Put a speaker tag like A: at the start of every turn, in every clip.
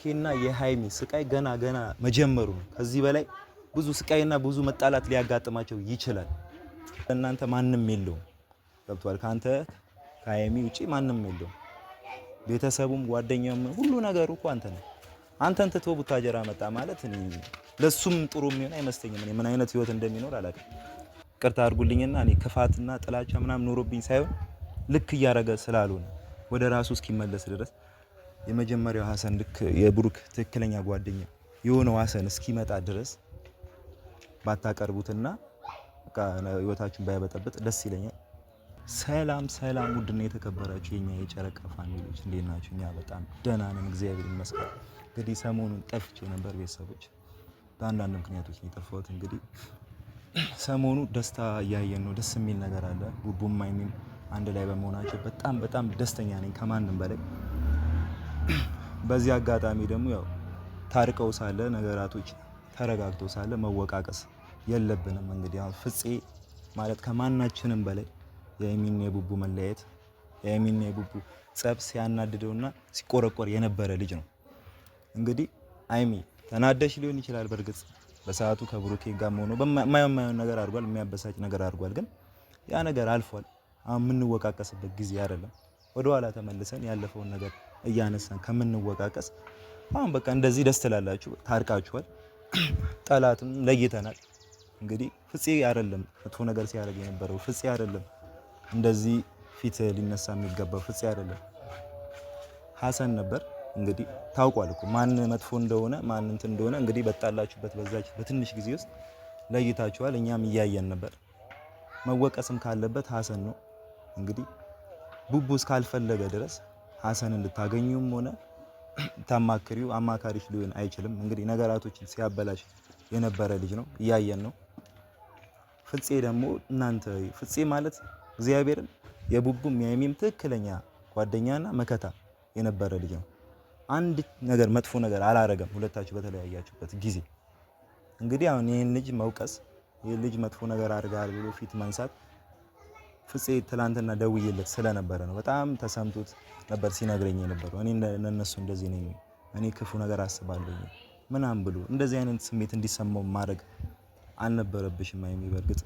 A: የብሩኬና የሃይሚ ስቃይ ገና መጀመሩ ነው። ከዚህ በላይ ብዙ ስቃይና ብዙ መጣላት ሊያጋጥማቸው ይችላል። እናንተ ማንም የለውም ገብቷል። ካንተ ከሃይሚ ውጪ ማንም የለውም። ቤተሰቡም ጓደኛውም ሁሉ ነገሩ እኮ አንተ ነህ። አንተን ትቶ ቡታጀራ መጣ ማለት እኔ ለሱም ጥሩ የሚሆን አይመስለኝም። እኔ ምን አይነት ህይወት እንደሚኖር አላውቅም። ቅርታ አድርጉልኝና እኔ ክፋትና ጥላቻ ምናምን ኖሮብኝ ሳይሆን ልክ እያረገ ስላልሆነ ወደ ራሱ እስኪመለስ ድረስ የመጀመሪያው ሀሰን ልክ የብሩክ ትክክለኛ ጓደኛ የሆነው ሀሰን እስኪመጣ ድረስ ባታቀርቡትና በቃ ህይወታችሁን ባይበጠብጥ ደስ ይለኛል። ሰላም ውድና የተከበራችሁ የኛ የጨረቃ ፋሚሊዎች እንዴት ናችሁ? እኛ በጣም ደህና ነን፣ እግዚአብሔር ይመስገን። እንግዲህ ሰሞኑን ጠፍቼ ነበር ቤተሰቦች፣ በአንዳንድ ምክንያቶች ነው የጠፋሁት። እንግዲህ ሰሞኑ ደስታ እያየን ነው፣ ደስ የሚል ነገር አለ። ቡቡም ሃይሚም አንድ ላይ በመሆናቸው በጣም ደስተኛ ነኝ ከማንም በላይ። በዚህ አጋጣሚ ደግሞ ያው ታርቀው ሳለ ነገራቶች ተረጋግተው ሳለ መወቃቀስ የለብንም። እንግዲህ አሁን ፍፄ ማለት ከማናችንም በላይ የሃይሚና የቡቡ መለያየት የሃይሚና የቡቡ ጸብ ሲያናድደውና ሲቆረቆር የነበረ ልጅ ነው። እንግዲህ ሃይሚ ተናደሽ ሊሆን ይችላል። በእርግጥ በሰዓቱ ከብሩኬ ጋር ሆኖ የማይሆን ነገር አድርጓል፣ የሚያበሳጭ ነገር አድርጓል። ግን ያ ነገር አልፏል። አሁን የምንወቃቀስበት ጊዜ አይደለም። ወደ ኋላ ተመልሰን ያለፈውን ነገር እያነሳን ከምንወቃቀስ አሁን በቃ እንደዚህ ደስ ትላላችሁ፣ ታርቃችኋል። ጠላትም ለይተናል። እንግዲህ ፍፄ አይደለም መጥፎ ነገር ሲያደርግ የነበረው፣ ፍፄ አይደለም እንደዚህ ፊት ሊነሳ የሚገባው፣ ፍፄ አይደለም ሀሰን ነበር። እንግዲህ ታውቋል እኮ ማን መጥፎ እንደሆነ ማን እንትን እንደሆነ እንግዲህ በጣላችሁበት በዛች በትንሽ ጊዜ ውስጥ ለይታችኋል። እኛም እያየን ነበር። መወቀስም ካለበት ሀሰን ነው። እንግዲህ ቡቡ እስካልፈለገ ድረስ ሀሰንን ልታገኙም ሆነ ታማክሪው አማካሪሽ ሊሆን አይችልም። እንግዲህ ነገራቶችን ሲያበላሽ የነበረ ልጅ ነው፣ እያየን ነው። ፍፄ ደግሞ እናንተ ፍፄ ማለት እግዚአብሔርን የቡቡም የሃይሚም ትክክለኛ ጓደኛና መከታ የነበረ ልጅ ነው። አንድ ነገር መጥፎ ነገር አላረገም። ሁለታችሁ በተለያያችሁበት ጊዜ እንግዲህ አሁን ይሄን ልጅ መውቀስ፣ ይሄን ልጅ መጥፎ ነገር አድርጋል ብሎ ፊት ማንሳት ፍፄ ትላንትና ደውዬለት ስለነበረ ነው። በጣም ተሰምቶት ነበር ሲነግረኝ የነበረው። እኔ እነሱ እንደዚህ ነኝ፣ እኔ ክፉ ነገር አስባለሁ ምናምን ብሎ እንደዚህ አይነት ስሜት እንዲሰማው ማድረግ አልነበረብሽም ሃይሚ። በእርግጥ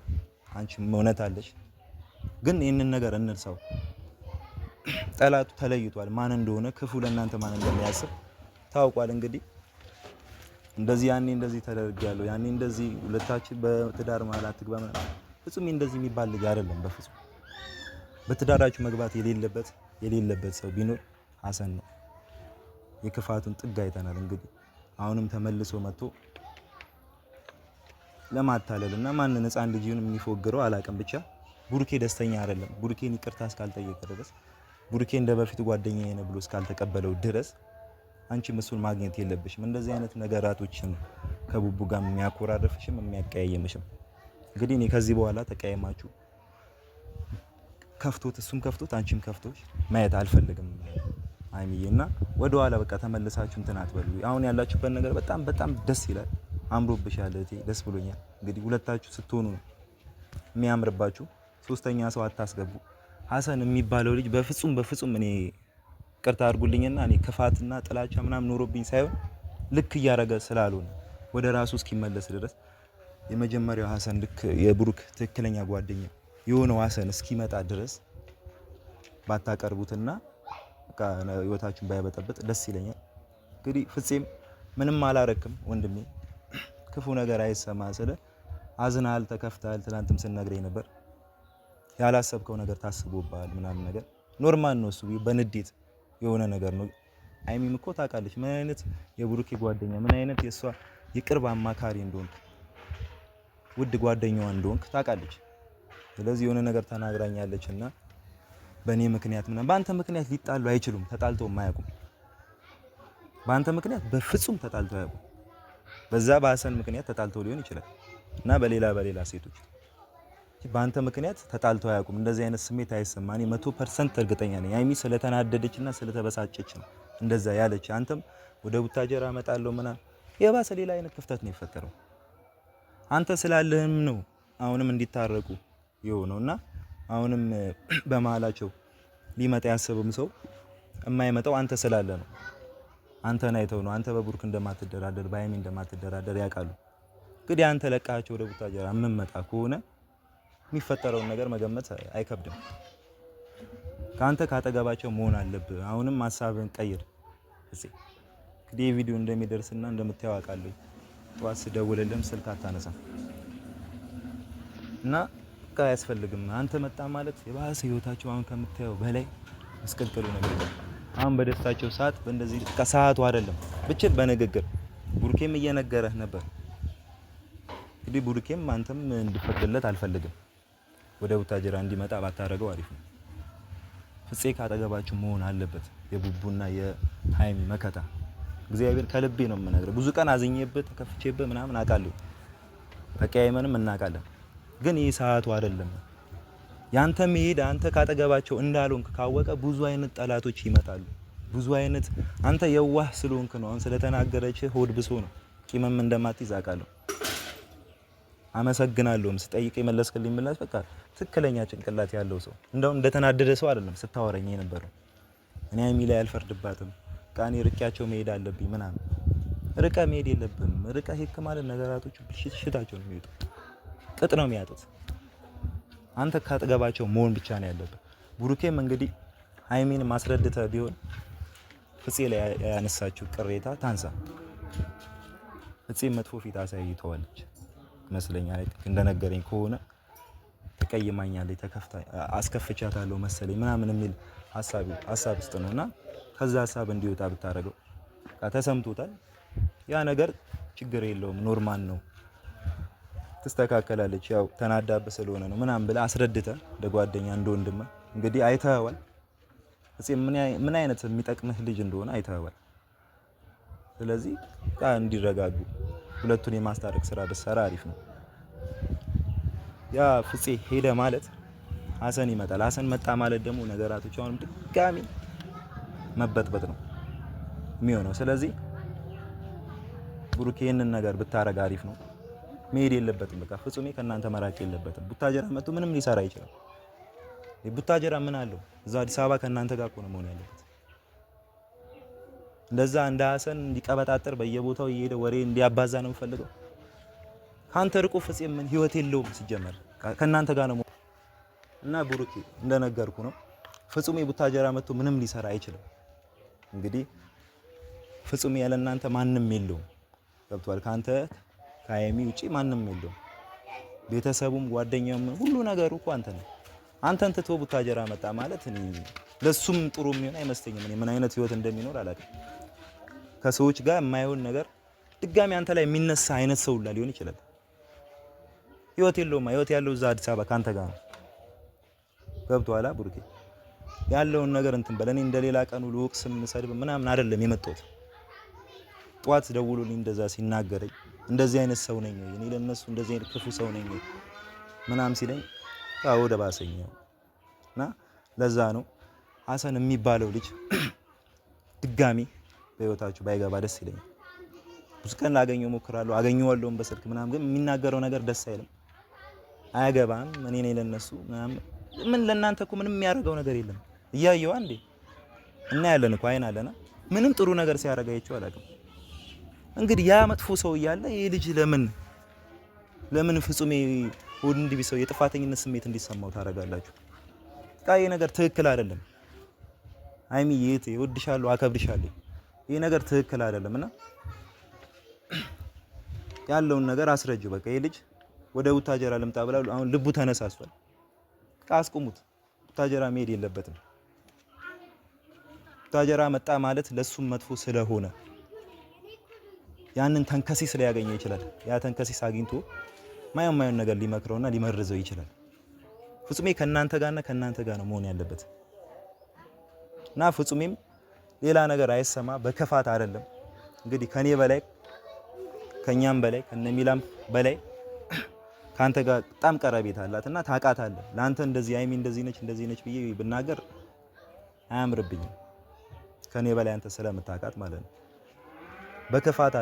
A: አንቺም እውነት አለሽ፣ ግን ይህንን ነገር እንርሳው። ጠላቱ ተለይቷል። ማን እንደሆነ ክፉ ለእናንተ ማን እንደሚያስብ ታውቋል። እንግዲህ እንደዚህ ያኔ እንደዚህ ተደርጊያለሁ፣ ያኔ እንደዚህ ሁለታችን በትዳር መሀል አትግባ ምናምን ፍጹም እንደዚህ የሚባል ልጅ አይደለም። በፍጹም በትዳራችሁ መግባት የሌለበት ሰው ቢኖር ሀሰን ነው። የክፋቱን ጥግ አይተናል። እንግዲህ አሁንም ተመልሶ መጥቶ ለማታለልና ማንን ህፃን ልጅውን የሚፎግረው አላውቅም። ብቻ ቡሩኬ ደስተኛ አይደለም። ቡሩኬን ይቅርታ እስካልጠየቀ ድረስ ቡሩኬ እንደ በፊቱ ጓደኛዬ ነው ብሎ እስካልተቀበለው ድረስ አንቺም እሱን ማግኘት የለብሽም። እንደዚህ አይነት ነገራቶችን ከቡቡ ጋር የሚያኮራረፍሽም የሚያቀያየምሽም እንግዲህ እኔ ከዚህ በኋላ ተቀያየማችሁ ከፍቶት እሱም ከፍቶት አንቺም ከፍቶሽ ማየት አልፈልግም ሃይሚዬና ወደ ኋላ በቃ ተመልሳችሁ እንትን አትበሉ። አሁን ያላችሁበት ነገር በጣም ደስ ይላል። አምሮብሻል እህቴ፣ ደስ ብሎኛል። እንግዲህ ሁለታችሁ ስትሆኑ ነው የሚያምርባችሁ። ሶስተኛ ሰው አታስገቡ። ሀሰን የሚባለው ልጅ በፍጹም እኔ ቅርታ አድርጉልኝና እኔ ክፋትና ጥላቻ ምናምን ኖሮብኝ ሳይሆን ልክ እያረገ ስላልሆነ ወደ ራሱ እስኪመለስ ድረስ የመጀመሪያው ሀሰን ልክ የብሩክ ትክክለኛ ጓደኛ የሆነው ሀሰን እስኪመጣ ድረስ ባታቀርቡትና በቃ ህይወታችሁን ባይበጠብጥ ደስ ይለኛል። እንግዲህ ፍፄም ምንም አላረክም ወንድሜ፣ ክፉ ነገር አይሰማ ስለ አዝናል፣ ተከፍታል። ትናንትም ስነግረኝ ነበር ያላሰብከው ነገር ታስቦብሃል ምናምን ነገር ኖርማል ነው። እሱ በንዴት የሆነ ነገር ነው። ሃይሚም እኮ ታውቃለች ምን አይነት የብሩኬ ጓደኛ ምን አይነት የሷ የቅርብ አማካሪ እንደሆንክ ውድ ጓደኛዋ እንደሆንክ ታውቃለች። ስለዚህ የሆነ ነገር ተናግራኛለችና በእኔ ምክንያት ምናምን በአንተ ምክንያት ሊጣሉ አይችሉም። ተጣልተው የማያውቁም። በአንተ ምክንያት በፍጹም ተጣልተው አያውቁም። በዛ በሀሰን ምክንያት ተጣልተው ሊሆን ይችላል እና በሌላ ሴቶች በአንተ ምክንያት ተጣልተው አያውቁም። እንደዚህ አይነት ስሜት አይሰማኝ 100% እርግጠኛ ነኝ። ሃይሚ ስለተናደደችና ስለተበሳጨች ነው እንደዛ ያለች። አንተም ወደ ቡታጀራ እመጣለሁ ምናምን የባሰ ሌላ አይነት ክፍተት ነው የፈጠረው። አንተ ስላለህም ነው አሁንም እንዲታረቁ የሆነውና አሁንም በመሃላቸው ሊመጣ ያሰበም ሰው የማይመጣው አንተ ስላለ ነው። አንተን አይተው ነው። አንተ በብሩክ እንደማትደራደር በሀይሚ እንደማትደራደር ያውቃሉ። እንግዲህ አንተ ለቃቸው ወደ ቡታጀራ የምመጣ ከሆነ የሚፈጠረውን ነገር መገመት አይከብድም። ካንተ ካጠገባቸው መሆን አለብህ። አሁንም ሀሳብን ቀይር። እንግዲህ ቪዲዮ እንደሚደርስና እንደምታየው አውቃለሁ። ጠዋት ስደውልልህም ስልክ አታነሳም እና አያስፈልግም። አንተ መጣ ማለት የባሰ ህይወታቸው አሁን ከምታየው በላይ መስቀልቅሉ ነው የሚለው። አሁን በደስታቸው ሰዓት በእንደዚህ ከሰዓቱ አይደለም ብቻ በንግግር ቡርኬም እየነገረህ ነበር። እንግዲህ ቡርኬም አንተም እንድፈቅድለት አልፈልግም። ወደ ቡታጀራ እንዲመጣ ባታረገው አሪፍ ነው። ፍፄ ካጠገባችሁ መሆን አለበት። የቡቡና የሀይሚ መከታ እግዚአብሔር ከልቤ ነው የምነግርህ። ብዙ ቀን አዝኜበት ተከፍቼበት ምናምን አውቃለሁ። ተቀያይመንም እናውቃለን። ግን ይህ ሰዓቱ አይደለም። ያንተ መሄድ አንተ ካጠገባቸው እንዳልሆንክ ካወቀ ብዙ አይነት ጠላቶች ይመጣሉ። ብዙ አይነት አንተ የዋህ ስለሆንክ ነው። አሁን ስለተናገረች ሆድ ብሶ ነው ቂምም እንደማትይዝ አውቃለሁ። አመሰግናለሁም ስጠይቅ የመለስክልኝ ምላሽ በቃ ትክክለኛ ጭንቅላት ያለው ሰው እንደው እንደተናደደ ሰው አይደለም ስታወራኝ የነበረው። እኔ ሀይሚ ላይ አልፈርድባትም። ቃኔ ርቄያቸው መሄድ አለብኝ ምናምን። ርቀ መሄድ የለብንም። ርቀ ሄድክ ማለት ነገራቶች ብልሽታቸው ነው የሚወጡ ቅጥ ነው የሚያጡት። አንተ ካጠገባቸው መሆን ብቻ ነው ያለብህ። ቡሩኬም እንግዲህ ሀይሚን ማስረድተ ቢሆን ፍፄ ላይ ያነሳችው ቅሬታ ታንሳ። ፍፄ መጥፎ ፊት አሳይተዋለች መስለኛል። እንደነገረኝ ከሆነ ተቀይማኛለች፣ ተከፍታ አስከፍቻታለሁ መሰለኝ ምናምን የሚል ሀሳብ ውስጥ ነውና ከዛ ሀሳብ እንዲወጣ ብታረገው ተሰምቶታል። ያ ነገር ችግር የለውም ኖርማል ነው ትስተካከላለች። ያው ተናዳብህ ስለሆነ ነው ምናምን ብለህ አስረድተህ እንደ ጓደኛ እንደ ወንድም እንግዲህ አይተኸዋል። ምን አይነት የሚጠቅምህ ልጅ እንደሆነ አይተኸዋል። ስለዚህ እንዲረጋጉ ሁለቱን የማስታረቅ ስራ ብትሰራ አሪፍ ነው። ያ ፍፄ ሄደ ማለት ሀሰን ይመጣል። ሀሰን መጣ ማለት ደግሞ ነገራቶች አሁንም ድጋሚ መበጥበጥ ነው የሚሆነው። ስለዚህ ብሩክ ይሄንን ነገር ብታረግ አሪፍ ነው። መሄድ የለበትም በቃ ፍጹሜ ከእናንተ መራቅ የለበትም። ቡታጀራ መጥቶ ምንም ሊሰራ ይችላል። ቡታጀራ ምን አለው? እዛ አዲስ አበባ ከእናንተ ጋር እኮ ነው መሆን ያለበት። እንደዛ እንደ ሀሰን እንዲቀበጣጠር በየቦታው እየሄደ ወሬ እንዲያባዛ ነው የምፈልገው። ካንተ ርቆ ፍፄ ምን ህይወት የለውም ሲጀመር ከእናንተ ጋር ነው እና ብሩክ እንደነገርኩ ነው ፍጹሜ ቡታጀራ መጥቶ ምንም ሊሰራ አይችልም። እንግዲህ ፍጹሜ ያለ እናንተ ማንም የለውም። ገብቷል? ካንተ ከሀይሚ ውጪ ማንም የለውም። ቤተሰቡም ጓደኛውም ሁሉ ነገሩ እኮ አንተ ነው። አንተን ትቶ ቡታጀራ መጣ ማለት እኔ ለሱም ጥሩ የሚሆን አይመስለኝም። እኔ ምን አይነት ህይወት እንደሚኖር አላውቅም። ከሰዎች ጋር የማይሆን ነገር ድጋሚ አንተ ላይ የሚነሳ አይነት ሰው ሊሆን ይችላል። ህይወት የለውም። ህይወት ያለው እዛ አዲስ አበባ ካንተ ጋር ነው። ገብቶሃል ብሩኬ? ያለውን ነገር እንትን በለኔ እንደሌላ ቀኑ ልወቅስም ሰድብ ምናምን አይደለም የመጣሁት። ጧት ደውሎልኝ እንደዛ ሲናገረኝ እንደዚህ አይነት ሰው ነኝ እኔ ለነሱ እንደዚህ አይነት ክፉ ሰው ነኝ ምናምን ሲለኝ ወደ ባሰኝ እና ለዛ ነው ሀሰን የሚባለው ልጅ ድጋሚ በህይወታችሁ ባይገባ ደስ ይለኛል። ብዙ ቀን ላገኘው ሞክራለሁ፣ አገኘዋለሁም በስልክ ምናምን፣ ግን የሚናገረው ነገር ደስ አይልም። አያገባም። እኔ ነኝ ለነሱ ምናምን ምን ለእናንተ እኮ ምንም የሚያደርገው ነገር የለም። እያየዋ እንዴ እና ያለን እኮ አይን አለና ምንም ጥሩ ነገር ሲያደርግ አይቼው አላውቅም። እንግዲህ ያ መጥፎ ሰው እያለ ይሄ ልጅ ለምን ፍጹሜ ሆድ እንዲቢሰው የጥፋተኝነት ስሜት እንዲሰማው ታደርጋላችሁ? ይሄ ነገር ትክክል አይደለም። ሀይሚ እወድሻለሁ፣ አከብርሻለሁ። ይሄ ነገር ትክክል አይደለም እና ያለውን ነገር አስረጁ። በቃ ይሄ ልጅ ወደ ቡታጀራ ልምጣ ብላ አሁን ልቡ ተነሳስቷል። አስቁሙት። ቡታጀራ መሄድ የለበትም። ቡታጀራ መጣ ማለት ለሱም መጥፎ ስለሆነ ያንን ተንከሲስ ሊያገኘ ይችላል። ያ ተንከሲስ አግኝቶ ማየውን ነገር ሊመክረውና ሊመርዘው ይችላል። ፍጹሜ ከእናንተ ጋር ነው መሆን ያለበት እና ፍጹሜም ሌላ ነገር አይሰማ በከፋት አይደለም። እንግዲህ ከኔ በላይ ከኛም በላይ ከነሚላም በላይ ካንተ ጋር በጣም ቀረቤት አላትና ታውቃታለህ። ላንተ እንደዚህ ሀይሚ እንደዚህ ነች ብዬ ብናገር አያምርብኝም። ከኔ በላይ አንተ ስለምታውቃት ማለት ነው። በክፋት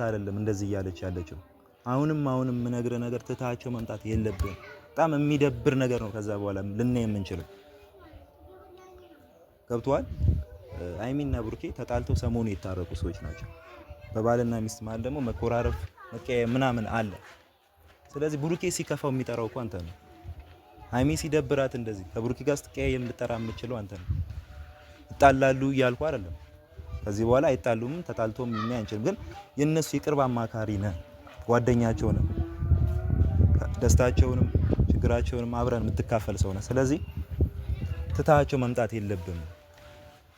A: አይደለም እንደዚህ እያለች ያለችው። አሁንም የምነግርህ ነገር ትታቸው መምጣት የለብህም። በጣም የሚደብር ነገር ነው ከዛ በኋላ ልናይ የምንችለው። ገብቶሃል? ሃይሚና ብሩኬ ተጣልተው ሰሞኑ የታረቁ ሰዎች ናቸው። በባልና ሚስት ማለት ደግሞ መኮራረፍ መቀያየም ምናምን አለ። ስለዚህ ብሩኬ ሲከፋው የሚጠራው እኮ አንተ ነው። ሃይሚ ሲደብራት እንደዚህ ከብሩኬ ጋር ስትቀያየም ልጠራ የምችለው አንተ ነው። ይጣላሉ እያልኩ አይደለም። ከዚህ በኋላ አይጣሉም ተጣልቶም የሚያይ አንችልም። ግን የነሱ የቅርብ አማካሪ ነህ፣ ጓደኛቸው ነህ፣ ደስታቸውንም ችግራቸውንም አብረን የምትካፈል ሰው ነህ። ስለዚህ ትታቸው መምጣት የለብም።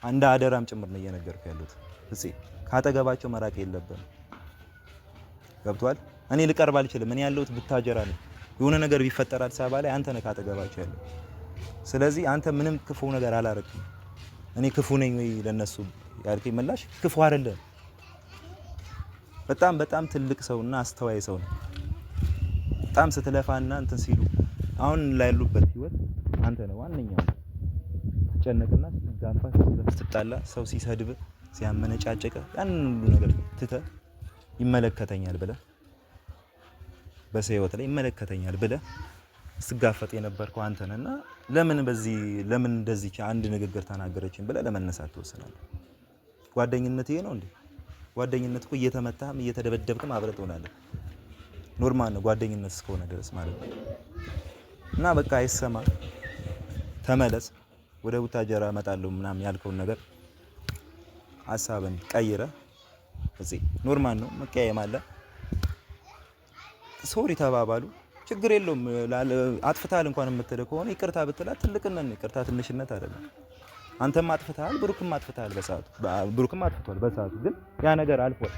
A: አንድ አደራም ጭምር ነው እየነገርኩ ያሉት። እሺ ካጠገባቸው መራቅ የለብም። ገብቷል? እኔ ልቀርብ አልችልም። እኔ ያለሁት ቡታጀራ ነው። የሆነ ነገር ቢፈጠር አዲስ አበባ ላይ አንተ ነህ ካጠገባቸው ያለው። ስለዚህ አንተ ምንም ክፉ ነገር አላረክም። እኔ ክፉ ነኝ ወይ ለነሱ ያልከኝ ምላሽ ክፉ አይደለም። በጣም ትልቅ ሰውና አስተዋይ ሰው ነው። በጣም ስትለፋና እንትን ሲሉ አሁን ላይ ያሉበት ህይወት አንተ ነህ ዋነኛው። ጨነቅና ስትጋፋ ስትጣላ ሰው ሲሰድብ ሲያመነጫጨቀ ያን ሁሉ ነገር ትተህ ይመለከተኛል ብለህ በሰው ህይወት ላይ ይመለከተኛል ብለህ ስትጋፈጥ የነበርከው አንተ ነህና ለምን እንደዚህ አንድ ንግግር ተናገረችኝ ብለህ ለመነሳት ትወስናለህ? ጓደኝነት ይሄ ነው እንዴ? ጓደኝነት እኮ እየተመታህም እየተደበደብክም አብረህ ትሆናለህ። ኖርማል ነው ጓደኝነት እስከሆነ ድረስ ማለት ነው። እና በቃ አይሰማ፣ ተመለስ። ወደ ቡታጀራ እመጣለሁ ምናምን ያልከውን ነገር ሀሳብን ቀይረህ እዚህ ኖርማል ነው መቀያየም አለ። ሶሪ ተባባሉ፣ ችግር የለውም። አጥፍታል እንኳን የምትል ከሆነ ይቅርታ ብትላት ትልቅነት ነው። ይቅርታ ትንሽነት አይደለም። አንተም አጥፍታል፣ ብሩክም አጥፍታል በሰዓቱ። ብሩክም አጥፍቷል በሰዓቱ። ግን ያ ነገር አልፏል።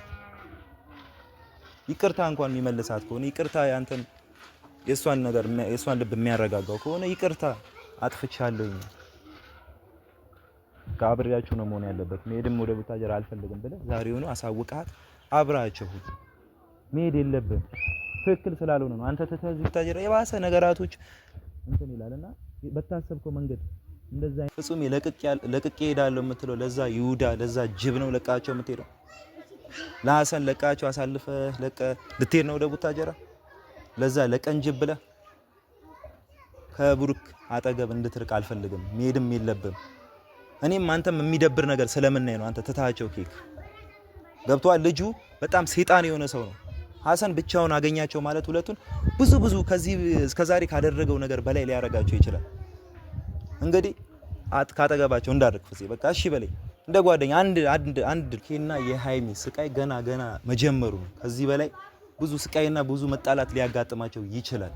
A: ይቅርታ እንኳን የሚመልሳት ከሆነ ይቅርታ ያንተን የእሷን ልብ የሚያረጋጋው ከሆነ ይቅርታ አጥፍቻለሁ ከአብሬያችሁ ነው መሆን ያለበት። መሄድም ወደ ቡታጀራ አልፈልግም ብለህ ዛሬውኑ አሳውቃት አብራቸው መሄድ የለብህም። ትክክል ስላልሆነ ነው አንተ ተተዚ ቡታጀራ የባሰ ነገራቶች እንትን ይላልና በታሰብከው መንገድ እንደዛ ፍጹም ለቅቄ ሄዳለሁ የምትለው ለዛ ይሁዳ ለዛ ጅብ ነው ለቃቸው የምትሄደው። ለሐሰን ለቃቸው አሳልፈህ ልትሄድ ነው ወደ ቡታጀራ ለዛ ለቀን ጅብ ብለህ ከብሩክ አጠገብ እንድትርቅ አልፈልግም። መሄድም የለብህም። እኔም አንተም የሚደብር ነገር ስለምናይ ነው አንተ ትታቸው ኬክ ገብቷል። ልጁ በጣም ሰይጣን የሆነ ሰው ነው። ሐሰን ብቻውን አገኛቸው ማለት ሁለቱን ብዙ ከዚህ እስከዛሬ ካደረገው ነገር በላይ ሊያረጋቸው ይችላል። እንግዲህ ካጠገባቸው እንዳርክ ፍፄ በቃ እሺ በለኝ እንደ ጓደኛ አንድ ኬና የሃይሚ ስቃይ ገና መጀመሩ ነው። ከዚህ በላይ ብዙ ስቃይና ብዙ መጣላት ሊያጋጥማቸው ይችላል።